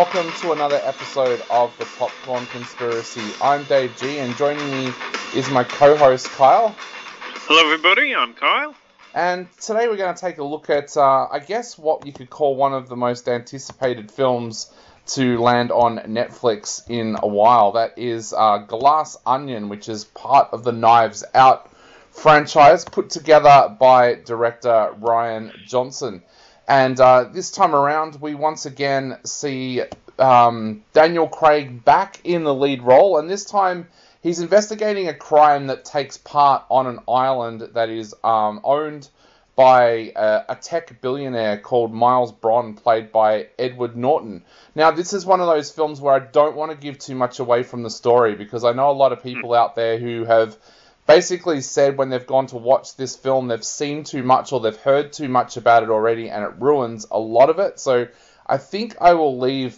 welcome to another episode of the Popcorn Conspiracy. I'm Dave G, and joining me is my co-host Kyle. Hello everybody, I'm Kyle. And today we're going to take a look at, I guess, what you could call one of the most anticipated films to land on Netflix in a while. That is Glass Onion, which is part of the Knives Out franchise put together by director Rian Johnson. And this time around, we once again see Daniel Craig back in the lead role, and this time he's investigating a crime that takes part on an island that is owned by a tech billionaire called Miles Bron, played by Edward Norton. Now, this is one of those films where I don't want to give too much away from the story, because I know a lot of people out there who have basically said when they've gone to watch this film, they've seen too much or they've heard too much about it already, and it ruins a lot of it. So I think I will leave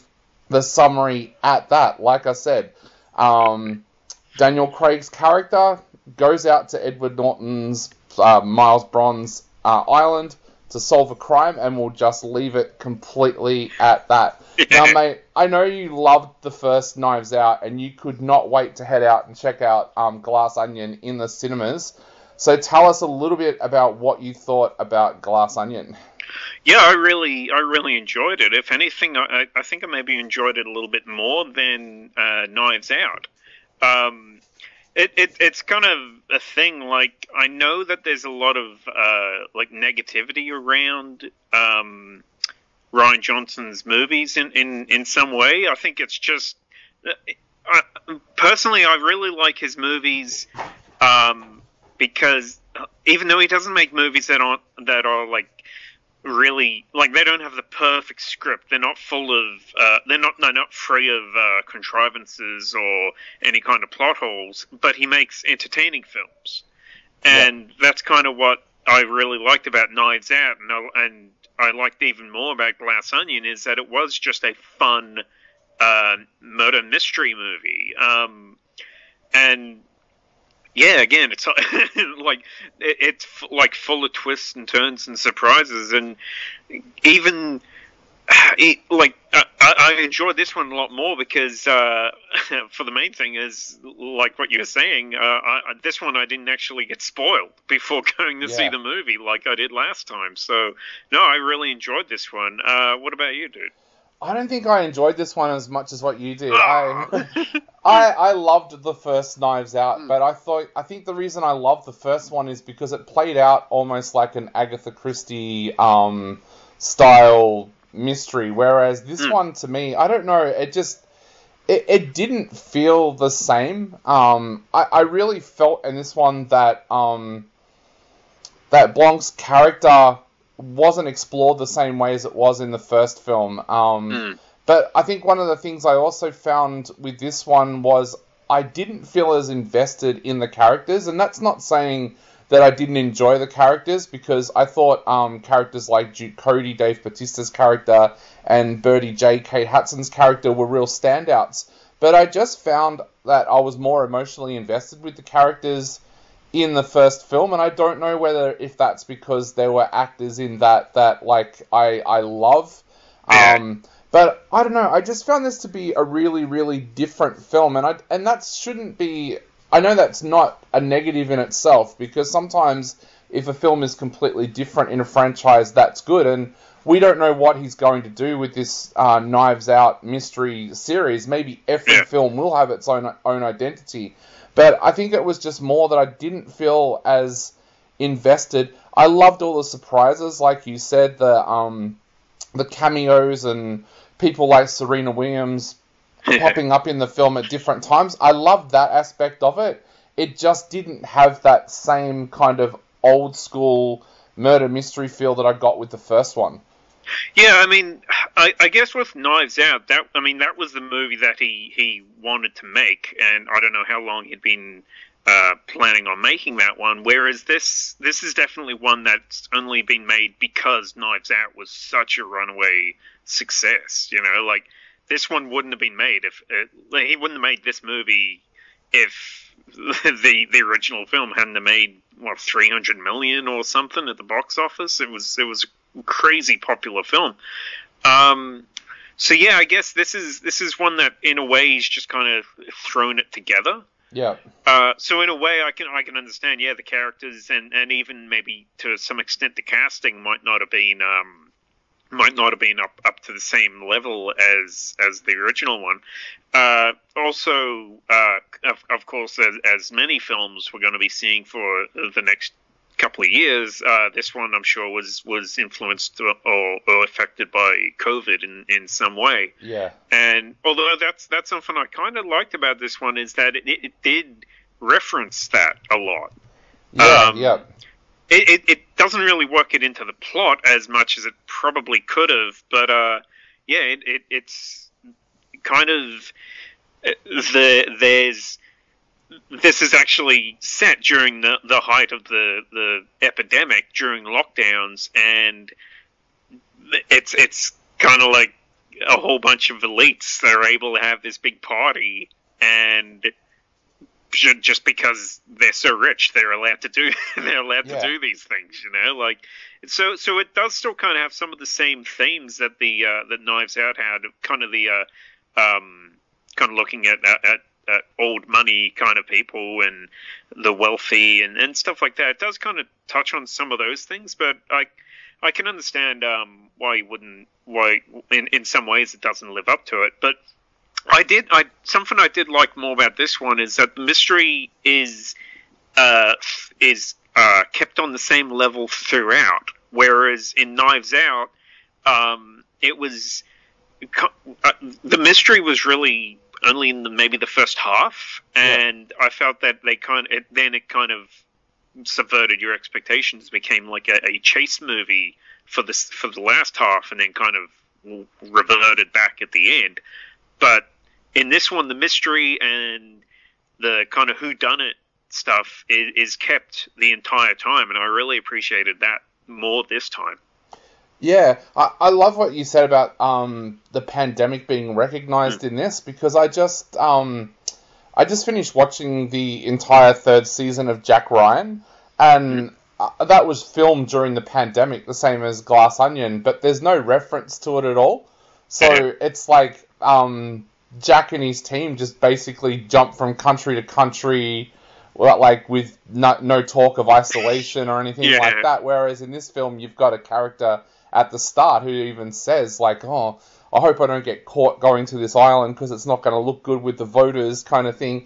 the summary at that. Like I said, Daniel Craig's character goes out to Edward Norton's, Miles Bron's island to solve a crime, and we'll just leave it completely at that. Now, mate, I know you loved the first Knives Out, and you could not wait to head out and check out Glass Onion in the cinemas. So tell us a little bit about what you thought about Glass Onion. Yeah, I really enjoyed it. If anything, I think I maybe enjoyed it a little bit more than Knives Out. It's kind of a thing, like, I know that there's a lot of, like, negativity around, Rian Johnson's movies in some way. I think it's just, personally, I really like his movies, because even though he doesn't make movies that are like, really, like, they don't have the perfect script. They're not full of, they're not free of contrivances or any kind of plot holes. But he makes entertaining films, and that's kind of what I really liked about Knives Out, and I liked even more about Glass Onion is that it was just a fun murder mystery movie, and. Yeah, again, it's like it's like full of twists and turns and surprises, and even like I enjoyed this one a lot more because for the main thing is, like what you were saying, this one I didn't actually get spoiled before going to see the movie like I did last time. So no, I really enjoyed this one. What about you, dude? I don't think I enjoyed this one as much as what you did. I loved the first Knives Out, but I think the reason I loved the first one is because it played out almost like an Agatha Christie style mystery, whereas this one, to me, I don't know, it didn't feel the same. I really felt in this one that that Blanc's character wasn't explored the same way as it was in the first film. But I think one of the things I also found with this one was I didn't feel as invested in the characters, and that's not saying that I didn't enjoy the characters, because I thought characters like Duke Cody, Dave Bautista's character, and Birdie J, Kate Hudson's character were real standouts. But I just found that I was more emotionally invested with the characters in the first film, and I don't know if that's because there were actors in that like I love. But I don't know, I just found this to be a really, really different film, and that shouldn't be, I know that's not a negative in itself, because sometimes if a film is completely different in a franchise, that's good, and we don't know what he's going to do with this Knives Out mystery series. Maybe every film will have its own identity, but I think it was just more that I didn't feel as invested. I loved all the surprises, like you said, the cameos and people like Serena Williams popping up in the film at different times. I loved that aspect of it. It just didn't have that same kind of old school murder mystery feel that I got with the first one. Yeah, I mean, I guess with Knives Out, that was the movie that he wanted to make, and I don't know how long he'd been planning on making that one. Whereas this is definitely one that's only been made because Knives Out was such a runaway success. You know, like, this one wouldn't have been made if he wouldn't have made this movie if the original film hadn't have made, what, 300 million or something at the box office. It was a crazy popular film. So yeah, I guess this is one that in a way he's just kind of thrown it together. Yeah. So in a way, I can understand. Yeah, the characters and even maybe to some extent the casting might not have been up to the same level as the original one. Also, of course, as many films we're going to be seeing for the next couple of years, this one I'm sure was influenced or affected by COVID in some way. Yeah. And although that's something I kind of liked about this one is that it did reference that a lot. Yeah. It doesn't really work it into the plot as much as it probably could have, but it's kind of this is actually set during the height of the epidemic during lockdowns, and it's kind of like a whole bunch of elites that are able to have this big party, and just because they're so rich, they're allowed to do to do these things, like so it does still kind of have some of the same themes that that Knives Out had, kind of the kind of looking at old money kind of people and the wealthy and stuff like that. It does kind of touch on some of those things, but I can understand why in some ways it doesn't live up to it. But something I did like more about this one is that the mystery is kept on the same level throughout, whereas in Knives Out, it was the mystery was really only in maybe the first half, and I felt that it kind of subverted your expectations, became like a chase movie for the last half, and then kind of reverted back at the end. But in this one, the mystery and the kind of whodunit stuff is kept the entire time, and I really appreciated that more this time. Yeah, I love what you said about the pandemic being recognized in this, because I just finished watching the entire third season of Jack Ryan, and that was filmed during the pandemic, the same as Glass Onion, but there's no reference to it at all. So it's like Jack and his team just basically jump from country to country, like with no talk of isolation or anything like that. Whereas in this film, you've got a character at the start who even says, like, oh, I hope I don't get caught going to this island because it's not going to look good with the voters, kind of thing.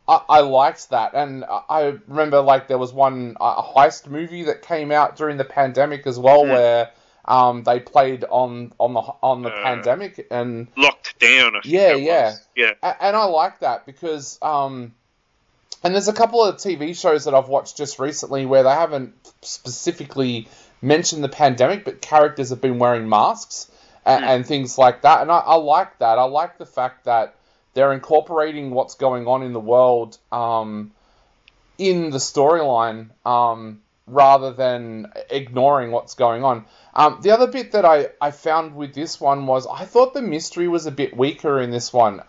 I liked that, and I remember, like, there was a heist movie that came out during the pandemic as well, where they played on the pandemic and Locked Down. I think and I like that because and there's a couple of TV shows that I've watched just recently where they haven't specifically mentioned the pandemic, but characters have been wearing masks and things like that, and I like that. I like the fact that they're incorporating what's going on in the world in the storyline rather than ignoring what's going on. The other bit that I found with this one was I thought the mystery was a bit weaker in this one.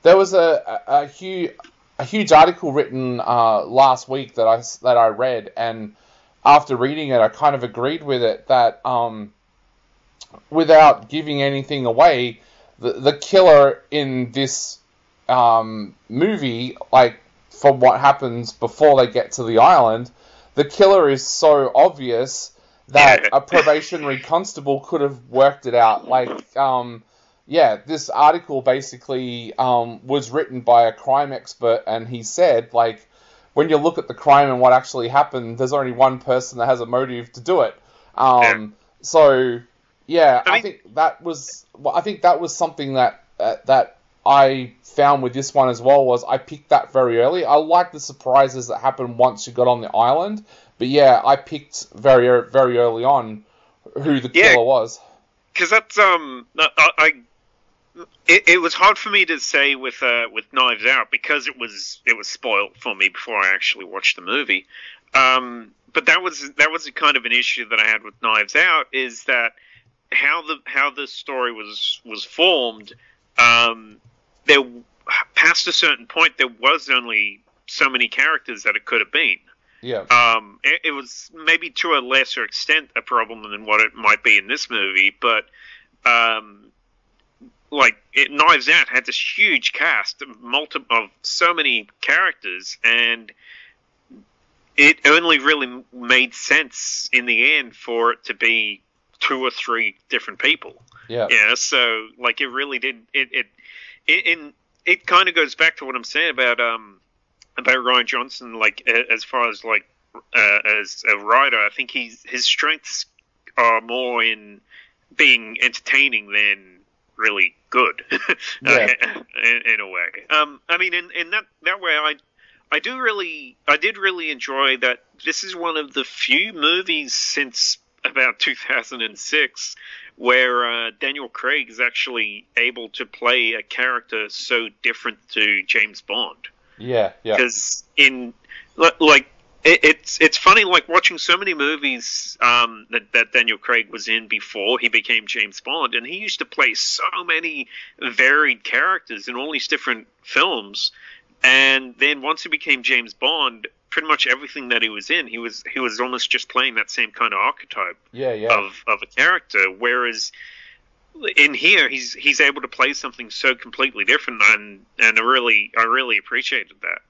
There was a huge article written last week that I read, and after reading it, I kind of agreed with it that without giving anything away, the killer in this movie, like from what happens before they get to the island, the killer is so obvious that a probationary constable could have worked it out. Like, this article basically was written by a crime expert, and he said, like, when you look at the crime and what actually happened, there's only one person that has a motive to do it. So, I think that was something that I found with this one as well, was I picked that very early. I like the surprises that happen once you got on the island, but I picked very, very early on who the killer was. Because that's it was hard for me to say with Knives Out because it was spoiled for me before I actually watched the movie. But that was a kind of an issue that I had with Knives Out, is that how the story was formed. There, past a certain point, there was only so many characters that it could have been. Yeah. It was maybe to a lesser extent a problem than what it might be in this movie, but Knives Out had this huge cast of so many characters, and it only really made sense in the end for it to be 2 or 3 different people. Yeah. So it really did it kind of goes back to what I'm saying about Rian Johnson. As far as as a writer, I think his strengths are more in being entertaining than really good. In a way. I mean, in that way, I did really enjoy that. This is one of the few movies since about 2006 where Daniel Craig is actually able to play a character so different to James Bond. Yeah. Because it's funny, watching so many movies that Daniel Craig was in before he became James Bond, and he used to play so many varied characters in all these different films. And then once he became James Bond, pretty much everything that he was in, he was almost just playing that same kind of archetype of a character. Whereas in here, he's able to play something so completely different, and I really appreciated that.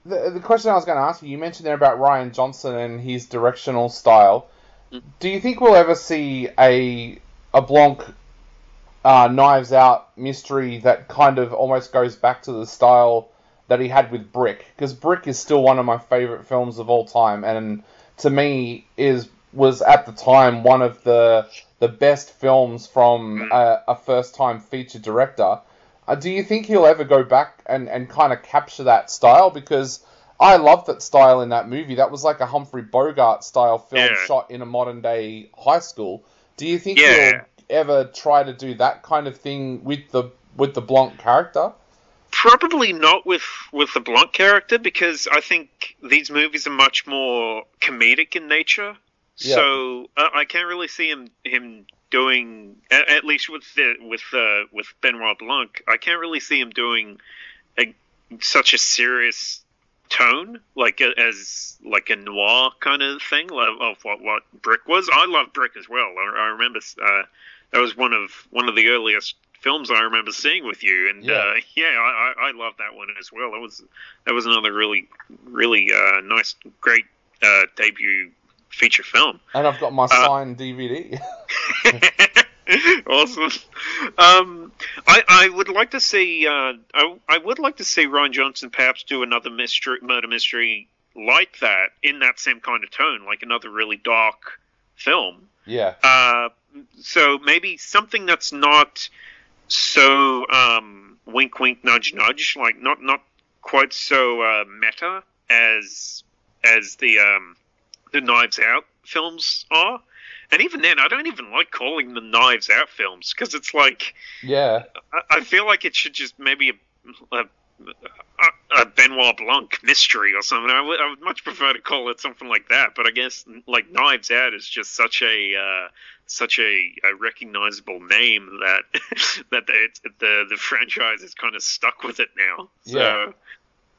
The question I was going to ask you mentioned there about Rian Johnson and his directional style. Do you think we'll ever see a Blanc Knives Out mystery that kind of almost goes back to the style that he had with Brick? Because Brick is still one of my favourite films of all time, and to me was at the time one of the best films from a first-time feature director. Do you think he'll ever go back and kind of capture that style? Because I love that style in that movie. That was like a Humphrey Bogart style film shot in a modern day high school. Do you think he'll ever try to do that kind of thing with the Blanc character? Probably not with the Blanc character, because I think these movies are much more comedic in nature. Yeah. So I can't really see him doing, at least with Benoit Blanc, I can't really see him doing such a serious tone, as a noir kind of thing of what Brick was. I love Brick as well. I remember that was one of the earliest films I remember seeing with you, and I love that one as well. That was another really nice, great debut feature film. And I've got my signed DVD. Awesome. I would like to see I would like to see Rian Johnson perhaps do another murder mystery like that, in that same kind of tone, like another really dark film. Yeah. So maybe something that's not so wink wink nudge nudge, not quite so meta as the Knives Out films are. And even then, I don't even like calling them Knives Out films, because it's I feel like it should just maybe a Benoit Blanc mystery or something. I would much prefer to call it something like that. But I guess Knives Out is just such a recognizable name that the franchise is kind of stuck with it now. So,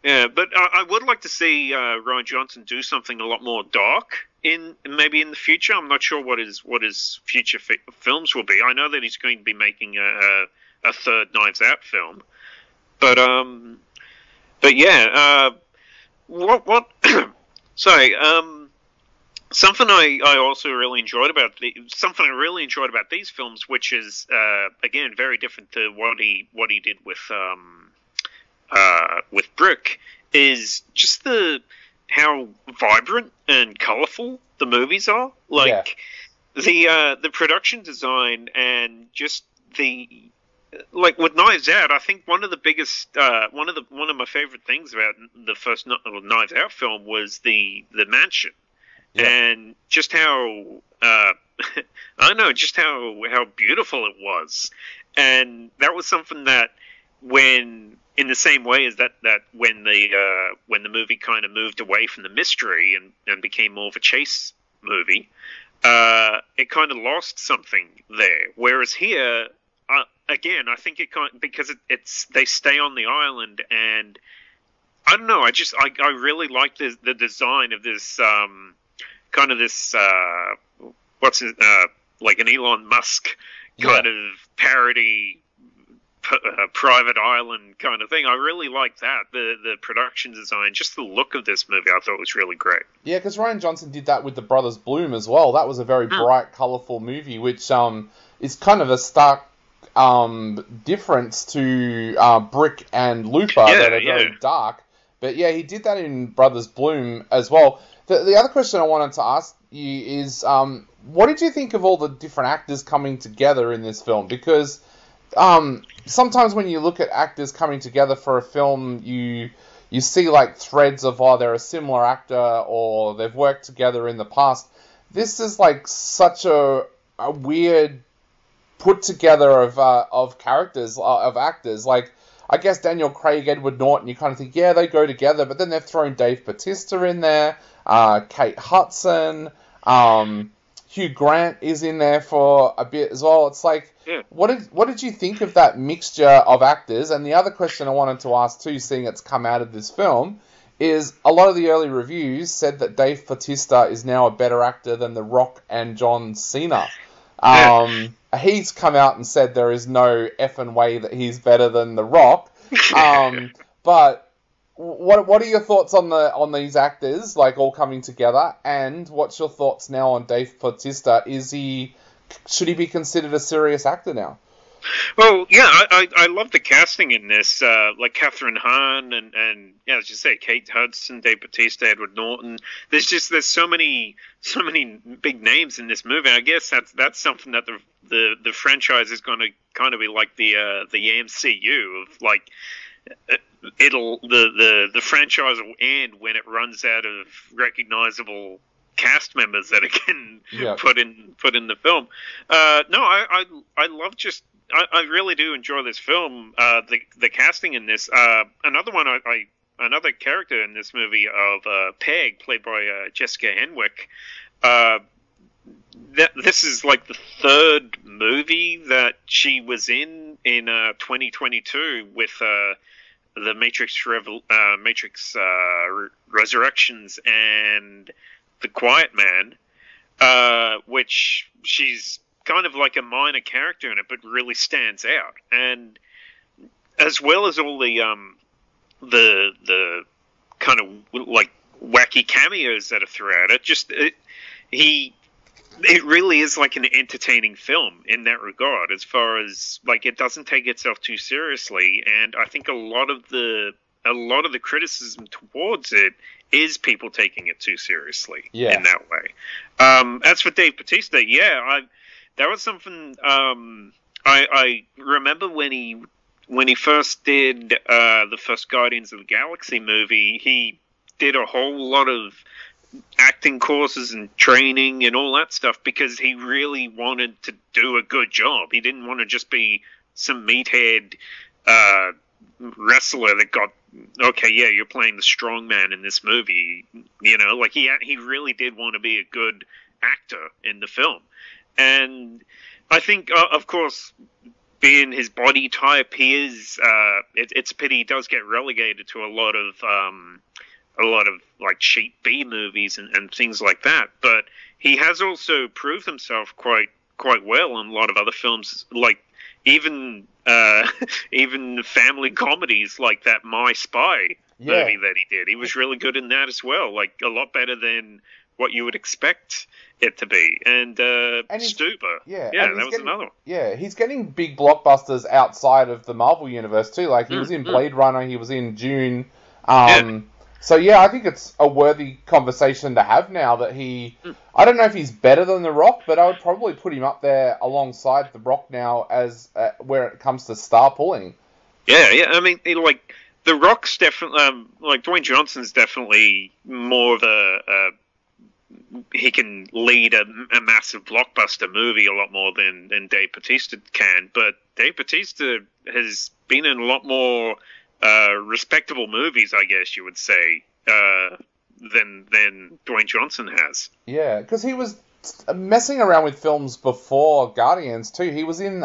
yeah, but I would like to see Rian Johnson do something a lot more dark maybe in the future. I'm not sure what his future films will be. I know that he's going to be making a third Knives Out film, but yeah. What? Sorry. Something I also really enjoyed about these films, which is again very different to what he did with Brick, is just how vibrant and colorful the movies are. The production design, and just with Knives Out, I think one of the biggest one of my favorite things about the first Knives Out film was the mansion. Yeah. And just how I don't know, just how beautiful it was. And that was something that when in the same way as that when the movie kind of moved away from the mystery and became more of a chase movie, it kind of lost something there. Whereas here, again, I think because they stay on the island, and I don't know, I really like the design of this kind of this what's it, like an Elon Musk kind of parody Private Island kind of thing. I really like that. The production design, just the look of this movie, I thought was really great. Yeah, because Rian Johnson did that with the Brothers Bloom as well. That was a very bright, colourful movie, which is kind of a stark difference to Brick and Looper that are very dark. But yeah, he did that in Brothers Bloom as well. The other question I wanted to ask you is, what did you think of all the different actors coming together in this film? Because sometimes when you look at actors coming together for a film, you see like threads of, they're a similar actor or they've worked together in the past. This is like such a weird put together of characters, of actors. Like, I guess Daniel Craig, Edward Norton, you kind of think, yeah, they go together, but then they've thrown Dave Bautista in there, Kate Hudson, Hugh Grant is in there for a bit as well. It's like, what did you think of that mixture of actors? And the other question I wanted to ask too, seeing it's come out of this film, is a lot of the early reviews said that Dave Bautista is now a better actor than The Rock and John Cena. He's come out and said there is no effing way that he's better than The Rock. But what are your thoughts on these actors, like, all coming together? And what's your thoughts now on Dave Bautista? Should he be considered a serious actor now? Well, yeah, I love the casting in this, like Catherine Hahn and yeah, as you say, Kate Hudson, Dave Bautista, Edward Norton. There's so many big names in this movie. I guess that's something that the franchise is going to kind of be like the MCU of, like, the franchise will end when it runs out of recognizable cast members that it can put in the film. No, I love just. I really do enjoy this film. The casting in this. Another character in this movie of Peg, played by Jessica Henwick. This is like the third movie that she was in 2022 with the Matrix Resurrections and The Quiet Man, which she's kind of like a minor character in it, but really stands out. And as well as all the kind of like wacky cameos that are throughout it, it really is like an entertaining film in that regard, as far as, like, it doesn't take itself too seriously. And I think a lot of the criticism towards it is people taking it too seriously in that way. As for Dave Bautista, that was something I remember when he first did the first Guardians of the Galaxy movie. He did a whole lot of acting courses and training and all that stuff because he really wanted to do a good job. He didn't want to just be some meathead wrestler that got, you're playing the strong man in this movie. You know, like, he really did want to be a good actor in the film. And I think, of course, being his body type, he is. It's a pity he does get relegated to a lot of like cheap B movies and things like that. But he has also proved himself quite well in a lot of other films, like even family comedies like that My Spy movie that he did. He was really good in that as well, like a lot better than what you would expect it to be. And Stuber. That was another one. Yeah, he's getting big blockbusters outside of the Marvel universe too. Like, he was in Blade Runner, he was in Dune. So I think it's a worthy conversation to have now that I don't know if he's better than The Rock, but I would probably put him up there alongside The Rock now as where it comes to star pulling. Yeah. I mean, like, The Rock's definitely, like, Dwayne Johnson's definitely more of he can lead a massive blockbuster movie a lot more than Dave Bautista can. But Dave Bautista has been in a lot more respectable movies, I guess you would say, than Dwayne Johnson has. Yeah, because he was messing around with films before Guardians too. He was in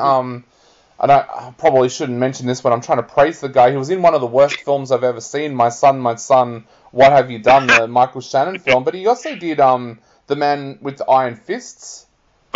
I probably shouldn't mention this, but I'm trying to praise the guy. He was in one of the worst films I've ever seen, My Son, What Have You Done, the Michael Shannon film. But he also did The Man with the Iron Fists.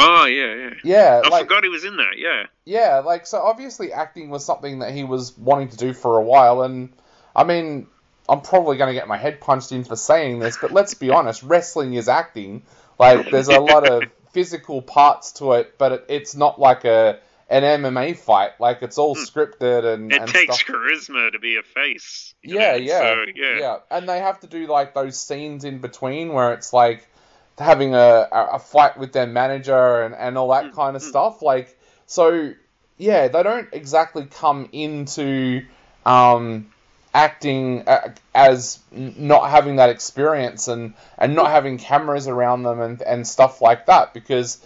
Oh, yeah. Yeah, I forgot he was in that, yeah. Yeah, like, so obviously acting was something that he was wanting to do for a while, and, I mean, I'm probably going to get my head punched in for saying this, but let's be honest, wrestling is acting. Like, there's a lot of physical parts to it, but it's not like an MMA fight. Like, it's all scripted and It takes stuff. charisma to be a face. Yeah. And they have to do, like, those scenes in between where it's, like, having a fight with their manager and all that kind of stuff. Like, so, yeah, they don't exactly come into acting as not having that experience and not having cameras around them and stuff like that, because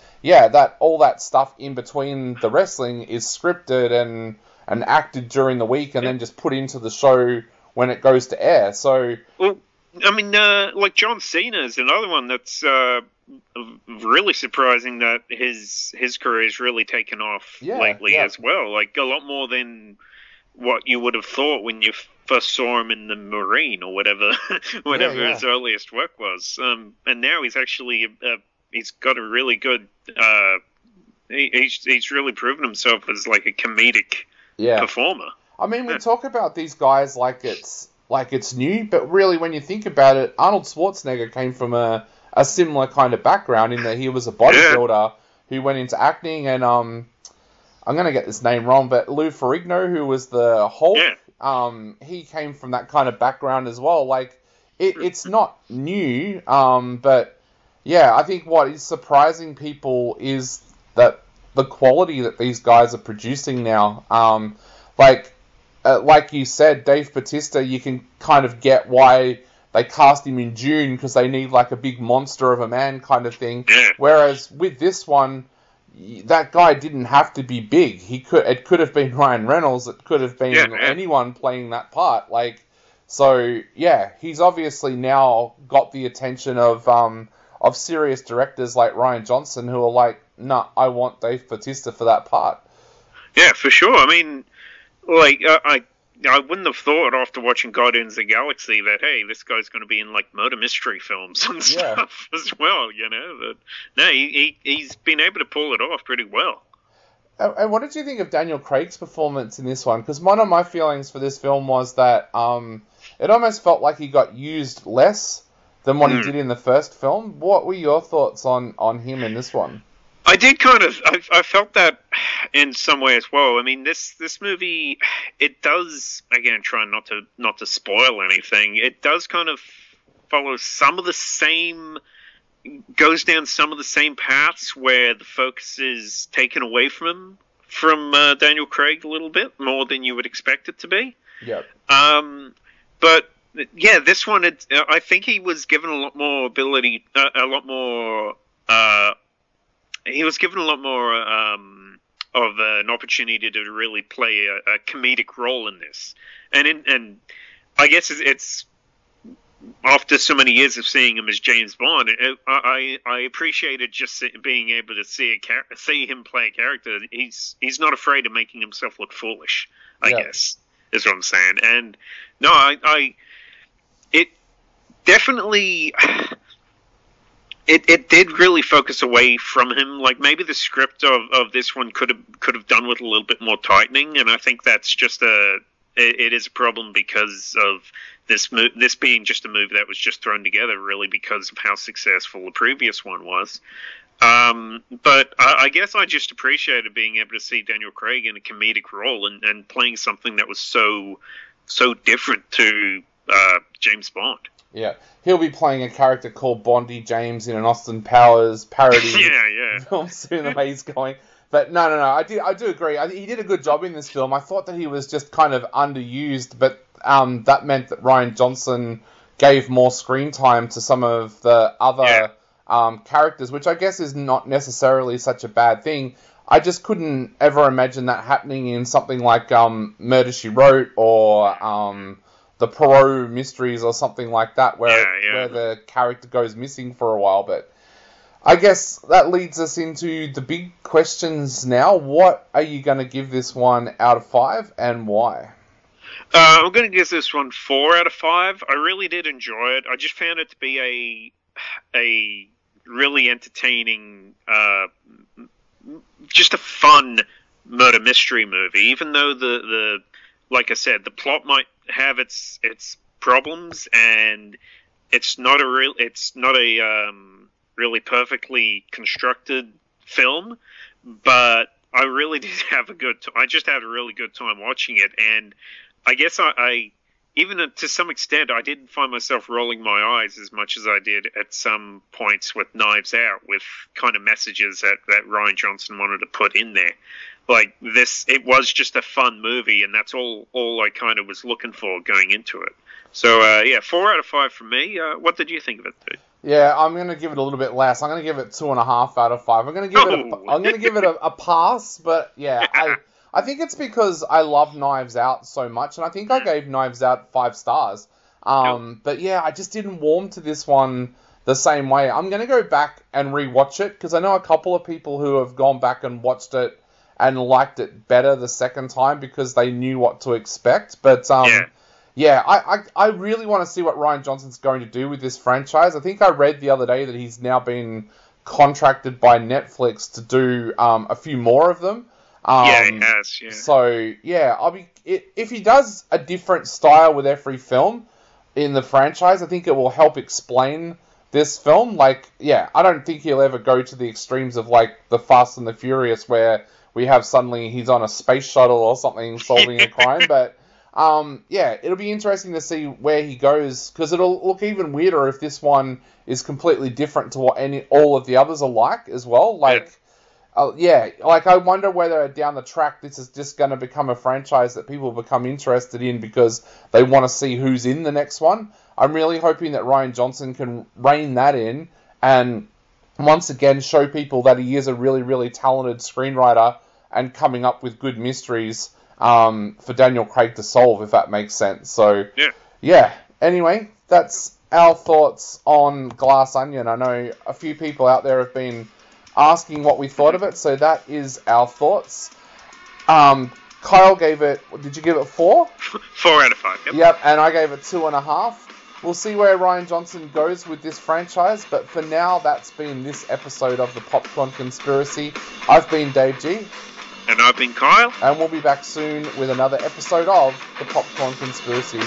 all that stuff in between the wrestling is scripted and acted during the week and then just put into the show when it goes to air. So, well, I mean, like John Cena is another one that's really surprising that his career has really taken off lately as well. Like, a lot more than what you would have thought when you first saw him in the Marine or whatever his earliest work was. And now he's actually he's got a really good. He's really proven himself as like a comedic performer. I mean, we talk about these guys like it's new, but really, when you think about it, Arnold Schwarzenegger came from a similar kind of background in that he was a bodybuilder who went into acting, and I'm going to get this name wrong, but Lou Ferrigno, who was the Hulk, he came from that kind of background as well. Like, it's not new, but yeah, I think what is surprising people is that the quality that these guys are producing now. Like you said, Dave Bautista, you can kind of get why they cast him in June, because they need like a big monster of a man kind of thing. Whereas with this one, that guy didn't have to be big. It could have been Ryan Reynolds. It could have been anyone playing that part. Like, so yeah, he's obviously now got the attention of serious directors like Rian Johnson, who are like, nah, I want Dave Bautista for that part. Yeah, for sure. I mean, like, I wouldn't have thought after watching Guardians of the Galaxy that, hey, this guy's going to be in, like, murder mystery films and stuff as well, you know? But, no, he's been able to pull it off pretty well. And what did you think of Daniel Craig's performance in this one? Because one of my feelings for this film was that it almost felt like he got used less than what he did in the first film. What were your thoughts on him in this one? I did kind of. I felt that in some way as well. I mean, this movie, it does, again, try not to spoil anything. It does kind of follow some of the same, goes down some of the same paths where the focus is taken away from Daniel Craig a little bit more than you would expect it to be. Yeah. But yeah, this one, I think he was given a lot more ability, a lot more. He was given a lot more of an opportunity to really play a comedic role in this, and I guess it's after so many years of seeing him as James Bond, I appreciated just being able to see him play a character. He's not afraid of making himself look foolish, I guess is what I'm saying. And no, it definitely. It did really focus away from him. Like, maybe the script of this one could have done with a little bit more tightening, and I think that's just it is a problem because of this being just a movie that was just thrown together really because of how successful the previous one was. But I guess I just appreciated being able to see Daniel Craig in a comedic role and playing something that was so different to James Bond. Yeah, he'll be playing a character called Bondy James in an Austin Powers parody film soon, the way he's going. But no, I do agree. He did a good job in this film. I thought that he was just kind of underused, but that meant that Rian Johnson gave more screen time to some of the other characters, which I guess is not necessarily such a bad thing. I just couldn't ever imagine that happening in something like Murder, She Wrote or the Poirot mysteries or something like that, where the character goes missing for a while. But I guess that leads us into the big questions now. What are you going to give this one out of 5 and why? I'm going to give this one 4 out of 5. I really did enjoy it. I just found it to be a really entertaining, just a fun murder mystery movie. Even though the like I said, the plot might have its problems, and it's not a really perfectly constructed film, but I really did have I just had a really good time watching it, and I guess I even to some extent, I didn't find myself rolling my eyes as much as I did at some points with Knives Out, with kind of messages that Rian Johnson wanted to put in there. Like this, it was just a fun movie, and that's all I kind of was looking for going into it. So, 4 out of 5 from me. What did you think of it, dude? Yeah, I'm going to give it a little bit less. I'm going to give it 2.5 out of 5. I'm going to give it a pass, but yeah, I think it's because I love Knives Out so much, and I think I gave Knives Out 5 stars. But yeah, I just didn't warm to this one the same way. I'm going to go back and rewatch it, because I know a couple of people who have gone back and watched it and liked it better the second time because they knew what to expect. But I really want to see what Rian Johnson's going to do with this franchise. I think I read the other day that he's now been contracted by Netflix to do a few more of them. He has. Yeah. So if he does a different style with every film in the franchise, I think it will help explain this film. Like, I don't think he'll ever go to the extremes of like the Fast and the Furious, where we have suddenly he's on a space shuttle or something solving a crime. But it'll be interesting to see where he goes, because it'll look even weirder if this one is completely different to what all of the others are like as well. Like. Like I wonder whether down the track this is just going to become a franchise that people become interested in because they want to see who's in the next one. I'm really hoping that Rian Johnson can rein that in and once again show people that he is a really, really talented screenwriter and coming up with good mysteries for Daniel Craig to solve, if that makes sense. So, anyway, that's our thoughts on Glass Onion. I know a few people out there have been asking what we thought of it, so that is our thoughts. Kyle gave it, did you give it 4? 4 out of 5, Yep, and I gave it 2.5. We'll see where Rian Johnson goes with this franchise, but for now, that's been this episode of the Popcorn Conspiracy. I've been Dave G. And I've been Kyle. And we'll be back soon with another episode of the Popcorn Conspiracy.